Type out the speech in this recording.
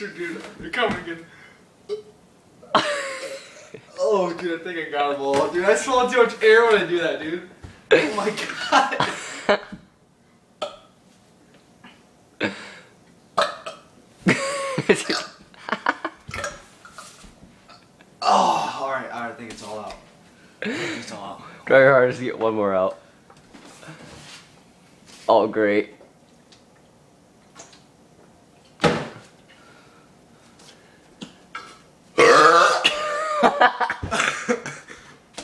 shoot, dude. You're coming again. Oh, dude, I think I got them all. Dude, I swallow too much air when I do that, dude. Oh my god. Oh, alright, I think it's all out. It's all out. Try your hardest to get one more out. Oh, great.